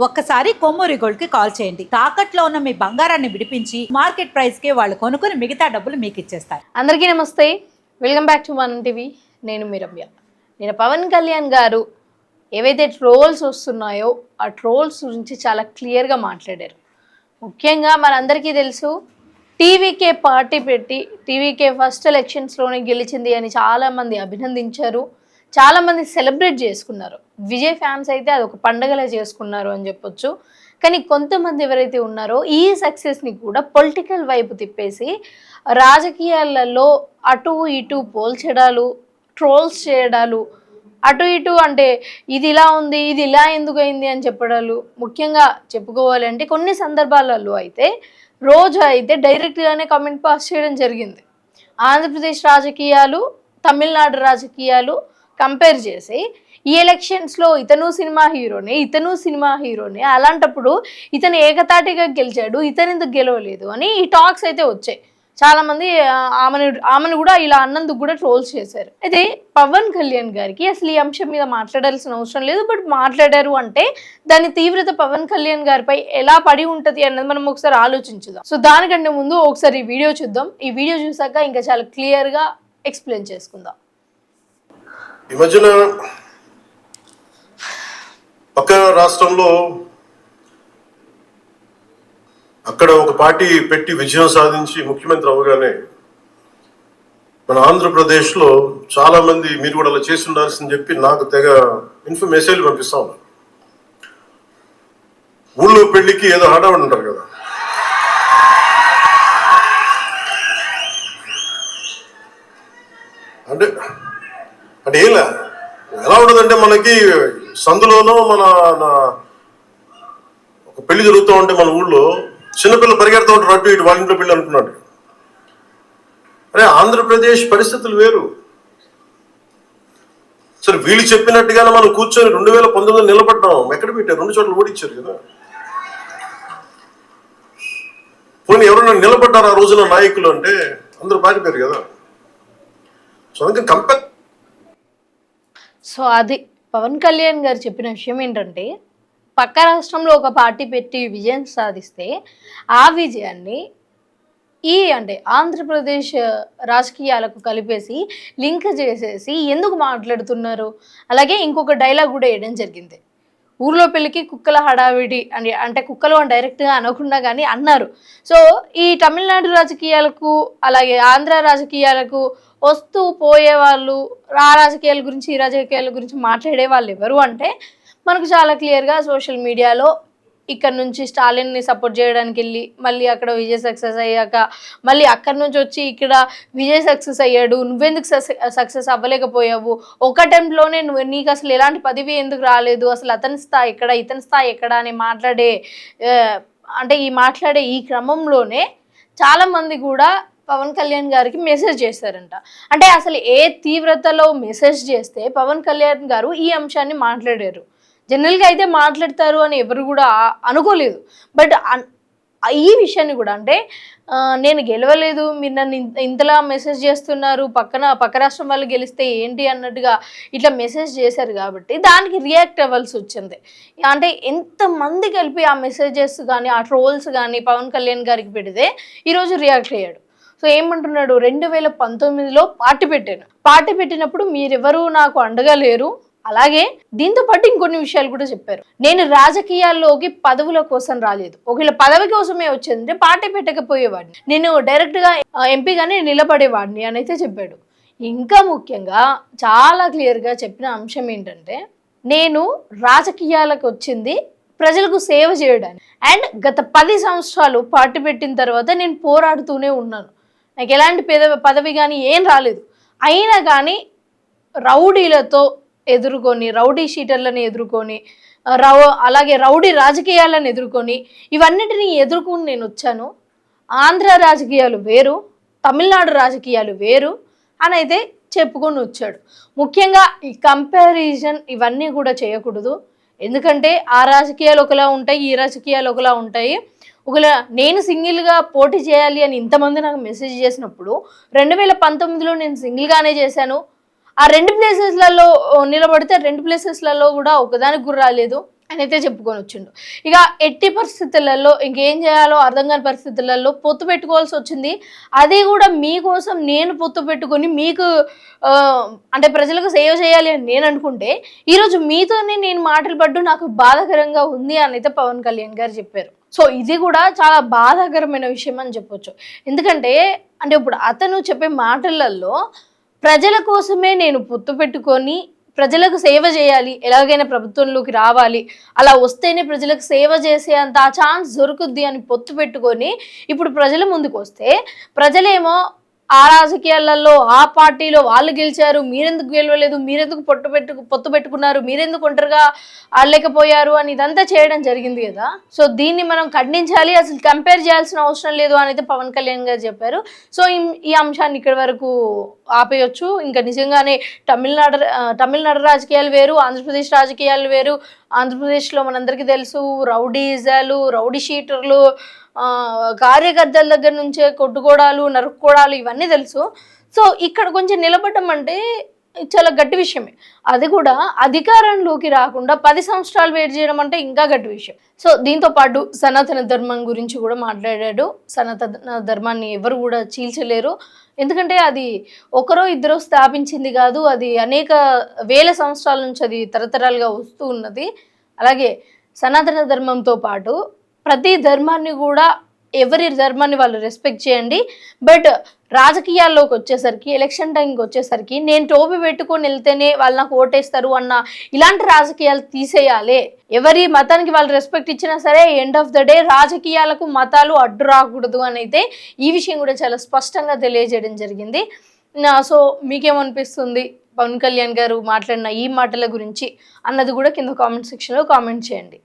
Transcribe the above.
ఒక్కసారి కొమ్మూరి గోల్డ్ కి కాల్ చేయండి. తాకట్లో ఉన్న మీ బంగారాన్ని విడిపించి మార్కెట్ ప్రైస్ కి వాళ్ళు కొనుక్కుని మిగతా డబ్బులు మీకు ఇచ్చేస్తారు. అందరికీ నమస్తే, వెల్కమ్ బ్యాక్ టు మన టీవీ. నేను మీ రమ్య. నేను పవన్ కళ్యాణ్ గారు ఏవైతే ట్రోల్స్ వస్తున్నాయో ఆ ట్రోల్స్ గురించి చాలా క్లియర్గా మాట్లాడారు. ముఖ్యంగా మనందరికీ తెలుసు, టీవీకే పార్టీ పెట్టి టీవీకే ఫస్ట్ ఎలక్షన్స్లోనే గెలిచింది అని చాలామంది అభినందించారు, చాలామంది సెలబ్రేట్ చేసుకున్నారు. విజయ్ ఫ్యాన్స్ అయితే అదొక పండగలా చేసుకున్నారు అని చెప్పొచ్చు. కానీ కొంతమంది ఎవరైతే ఉన్నారో ఈ సక్సెస్ని కూడా పొలిటికల్ వైపు తిప్పేసి రాజకీయాలలో అటు ఇటు పోల్చడాలు, ట్రోల్స్ చేయడాలు, అటు ఇటు అంటే ఇది ఇలా ఉంది, ఇది ఇలా ఎందుకు అయింది అని చెప్పడాలు. ముఖ్యంగా చెప్పుకోవాలంటే కొన్ని సందర్భాలలో అయితే రోజు అయితే డైరెక్ట్గానే కామెంట్ పాస్ చేయడం జరిగింది. ఆంధ్రప్రదేశ్ రాజకీయాలు, తమిళనాడు రాజకీయాలు కంపేర్ చేసి ఈ ఎలక్షన్స్లో ఇతను సినిమా హీరోనే అలాంటప్పుడు ఇతను ఏకతాటిగా గెలిచాడు, ఇతను ఎందుకు గెలవలేదు అని ఈ టాక్స్ అయితే వచ్చాయి. చాలామంది ఆమెను కూడా ఇలా అన్నందుకు కూడా ట్రోల్స్ చేశారు. అయితే పవన్ కళ్యాణ్ గారికి అసలు ఈ అంశం మీద మాట్లాడాల్సిన అవసరం లేదు, బట్ మాట్లాడారు అంటే దాని తీవ్రత పవన్ కళ్యాణ్ గారిపై ఎలా పడి ఉంటుంది అన్నది మనం ఒకసారి ఆలోచించుదాం. సో దానికంటే ముందు ఒకసారి ఈ వీడియో చూద్దాం. ఈ వీడియో చూసాక ఇంకా చాలా క్లియర్గా ఎక్స్ప్లెయిన్ చేసుకుందాం. ఈ మధ్యన పక్క రాష్ట్రంలో అక్కడ ఒక పార్టీ పెట్టి విజయం సాధించి ముఖ్యమంత్రి అవగానే మన ఆంధ్రప్రదేశ్లో చాలా మంది మీరు కూడా అలా చేసి ఉండాల్సిందని చెప్పి నాకు తెగ మెసేజ్లు పంపిస్తా ఉన్నారు. ఊళ్ళో పెళ్లికి ఏదో హడావుడి ఉంటారు కదా, అంటే అంటే ఎలా ఉండదంటే మనకి సందులోనో మన ఒక పెళ్లి జరుగుతూ ఉంటే మన ఊళ్ళో చిన్నపిల్లలు పరిగెడుతూ ఉంటారు అటు ఇటు, వాళ్ళ ఇంట్లో పెళ్లి అనుకున్నాడు. అరే ఆంధ్రప్రదేశ్ పరిస్థితులు వేరు. సరే వీళ్ళు చెప్పినట్టుగానే మనం కూర్చొని 2019 నిలబడ్డాం. ఎక్కడ పెట్టారు? 2 చోట్ల ఓడించారు కదా. పోనీ ఎవరైనా నిలబడ్డారు ఆ రోజున నాయకులు అంటే? అందరూ పారిపోయారు కదా. సో అందుకని కంపేర్. సో అది పవన్ కళ్యాణ్ గారు చెప్పిన విషయం ఏంటంటే, పక్క రాష్ట్రంలో ఒక పార్టీ పెట్టి విజయం సాధిస్తే ఆ విజయాన్ని అంటే ఆంధ్రప్రదేశ్ రాజకీయాలకు కలిపేసి లింక్ చేసేసి ఎందుకు మాట్లాడుతున్నారు. అలాగే ఇంకొక డైలాగ్ కూడా వేయడం జరిగింది. ఊర్లో పెళ్ళికి కుక్కల హడావిడి అని, అంటే కుక్కలు అని డైరెక్ట్గా అనకుండా కానీ అన్నారు. సో ఈ తమిళనాడు రాజకీయాలకు అలాగే ఆంధ్ర రాజకీయాలకు వస్తూ పోయేవాళ్ళు, ఆ రాజకీయాల గురించి ఈ రాజకీయాల గురించి మాట్లాడే వాళ్ళు ఎవరు అంటే మనకు చాలా క్లియర్గా సోషల్ మీడియాలో ఇక్కడ నుంచి స్టాలిన్ని సపోర్ట్ చేయడానికి వెళ్ళి మళ్ళీ అక్కడ విజయ్ సక్సెస్ అయ్యాక మళ్ళీ అక్కడి నుంచి వచ్చి ఇక్కడ విజయ్ సక్సెస్ అయ్యాడు, నువ్వెందుకు సక్సెస్ అవ్వలేకపోయావు, ఒక అటెంప్ట్లోనే నీకు అసలు ఎలాంటి పదవి ఎందుకు రాలేదు, అసలు అతని స్థాయి ఎక్కడ, ఇతని స్థాయి ఎక్కడ అని మాట్లాడే ఈ క్రమంలోనే చాలామంది కూడా పవన్ కళ్యాణ్ గారికి మెసేజ్ చేశారంట. అంటే అసలు ఏ తీవ్రతలో మెసేజ్ చేస్తే పవన్ కళ్యాణ్ గారు ఈ అంశాన్ని మాట్లాడారు. జనరల్గా అయితే మాట్లాడతారు అని ఎవరు కూడా అనుకోలేదు. బట్ ఈ విషయాన్ని కూడా అంటే నేను గెలవలేదు, మీరు నన్ను ఇంతలా మెసేజ్ చేస్తున్నారు, పక్క రాష్ట్రం వాళ్ళు గెలిస్తే ఏంటి అన్నట్టుగా ఇట్లా మెసేజ్ చేశారు కాబట్టి దానికి రియాక్ట్ అవ్వాల్సి వచ్చింది. అంటే ఎంతమంది కలిపి ఆ మెసేజెస్ కానీ ఆ ట్రోల్స్ కానీ పవన్ కళ్యాణ్ గారికి పెడితే ఈరోజు రియాక్ట్ అయ్యాడు. సో ఏమంటున్నాడు, 2019లో పార్టీ పెట్టినప్పుడు మీరెవరు నాకు అండగా లేరు, అలాగే దీంతో పాటు ఇంకొన్ని విషయాలు కూడా చెప్పారు. నేను రాజకీయాల్లోకి పదవుల కోసం రాలేదు, ఒకవేళ పదవి కోసమే వచ్చిందంటే పార్టీ పెట్టకపోయేవాడిని, నేను డైరెక్ట్గా ఎంపీగానే నిలబడేవాడిని అని అయితే చెప్పాడు. ఇంకా ముఖ్యంగా చాలా క్లియర్గా చెప్పిన అంశం ఏంటంటే, నేను రాజకీయాలకు వచ్చింది ప్రజలకు సేవ చేయడానికి, అండ్ గత 10 సంవత్సరాలు పార్టీ పెట్టిన తర్వాత నేను పోరాడుతూనే ఉన్నాను, నాకు ఎలాంటి పదవి కానీ ఏం రాలేదు, అయినా కానీ రౌడీలతో ఎదుర్కొని, రౌడీ షీటర్లను ఎదుర్కొని, అలాగే రౌడీ రాజకీయాలను ఎదుర్కొని, ఇవన్నిటిని ఎదుర్కొని నేను వచ్చాను. ఆంధ్ర రాజకీయాలు వేరు, తమిళనాడు రాజకీయాలు వేరు అని అయితే చెప్పుకొని వచ్చాడు. ముఖ్యంగా ఈ కంపారిజన్ ఇవన్నీ కూడా చేయకూడదు. ఎందుకంటే ఆ రాజకీయాలు ఒకలా ఉంటాయి, ఈ రాజకీయాలు ఒకలా ఉంటాయి. ఒకవేళ నేను సింగిల్గా పోటీ చేయాలి అని ఇంతమంది నాకు మెసేజ్ చేసినప్పుడు 2019లో నేను సింగిల్గానే చేశాను. ఆ 2 ప్లేసెస్లలో నిలబడితే 2 ప్లేసెస్లలో కూడా ఒకదానికి కూడా రాలేదు. అని అయితే చెప్పుకొని వచ్చిండు. ఇక ఎట్టి పరిస్థితులలో ఇంకేం చేయాలో అర్థం కాని పరిస్థితులలో పొత్తు పెట్టుకోవాల్సి వచ్చింది. అది కూడా మీకోసం నేను పొత్తు పెట్టుకొని మీకు అంటే ప్రజలకు సేవ చేయాలి అని నేను అనుకుంటే ఈరోజు మీతోనే నేను మాటలు పడ్డు నాకు బాధాకరంగా ఉంది అని అయితే పవన్ కళ్యాణ్ గారు చెప్పారు. సో ఇది కూడా చాలా బాధాకరమైన విషయం అని చెప్పొచ్చు. ఎందుకంటే అంటే ఇప్పుడు అతను చెప్పే మాటలలో ప్రజల కోసమే నేను పొత్తు పెట్టుకొని ప్రజలకు సేవ చేయాలి, ఎలాగైనా ప్రభుత్వంలోకి రావాలి, అలా వస్తేనే ప్రజలకు సేవ చేసే అంత ఆ ఛాన్స్ దొరుకుద్ది అని పొత్తు పెట్టుకొని ఇప్పుడు ప్రజల ముందుకు వస్తే ప్రజలేమో ఆ రాజకీయాలలో ఆ పార్టీలో వాళ్ళు గెలిచారు, మీరెందుకు గెలవలేదు, మీరెందుకు పొత్తు పెట్టుకున్నారు, మీరెందుకు ఒంటరిగా ఆడలేకపోయారు అని ఇదంతా చేయడం జరిగింది కదా. సో దీన్ని మనం ఖండించాలి, అసలు కంపేర్ చేయాల్సిన అవసరం లేదు అని అయితే పవన్ కళ్యాణ్ గారు చెప్పారు. సో ఈ అంశాన్ని ఇక్కడి వరకు ఆపేయొచ్చు. ఇంకా నిజంగానే తమిళనాడు రాజకీయాలు వేరు, ఆంధ్రప్రదేశ్ రాజకీయాలు వేరు. ఆంధ్రప్రదేశ్లో మనందరికీ తెలుసు రౌడీజాలు, రౌడీ షీటర్లు, కార్యకర్తల దగ్గర నుంచే కొట్టుకోవడాలు, నరుక్కోవడాలు ఇవన్నీ తెలుసు. సో ఇక్కడ కొంచెం నిలబడడం అంటే చాలా గట్టి విషయమే. అది కూడా అధికారంలోకి రాకుండా 10 సంవత్సరాలు వెయిట్ చేయడం అంటే ఇంకా గట్టి విషయం. సో దీంతో పాటు సనాతన ధర్మం గురించి కూడా మాట్లాడాడు. సనాతన ధర్మాన్ని ఎవరు కూడా చీల్చలేరు, ఎందుకంటే అది ఒకరో ఇద్దరో స్థాపించింది కాదు, అది అనేక వేల సంవత్సరాల నుంచి అది తరతరాలుగా వస్తూ ఉన్నది. అలాగే సనాతన ధర్మంతో పాటు ప్రతి ధర్మాన్ని కూడా ఎవరి ధర్మాన్ని వాళ్ళు రెస్పెక్ట్ చేయండి. బట్ రాజకీయాల్లోకి వచ్చేసరికి, ఎలక్షన్ టైంకి వచ్చేసరికి నేను టోపీ పెట్టుకొని వెళ్తేనే వాళ్ళు నాకు ఓటేస్తారు అన్న ఇలాంటి రాజకీయాలు తీసేయాలి. ఎవరి మతానికి వాళ్ళు రెస్పెక్ట్ ఇచ్చినా సరే ఎండ్ ఆఫ్ ద డే రాజకీయాలకు మతాలు అడ్డు రాకూడదు అని అయితే ఈ విషయం కూడా చాలా స్పష్టంగా తెలియజేయడం జరిగింది. సో మీకేమనిపిస్తుంది పవన్ కళ్యాణ్ గారు మాట్లాడిన ఈ మాటల గురించి అన్నది కూడా కింద కామెంట్ సెక్షన్లో కామెంట్ చేయండి.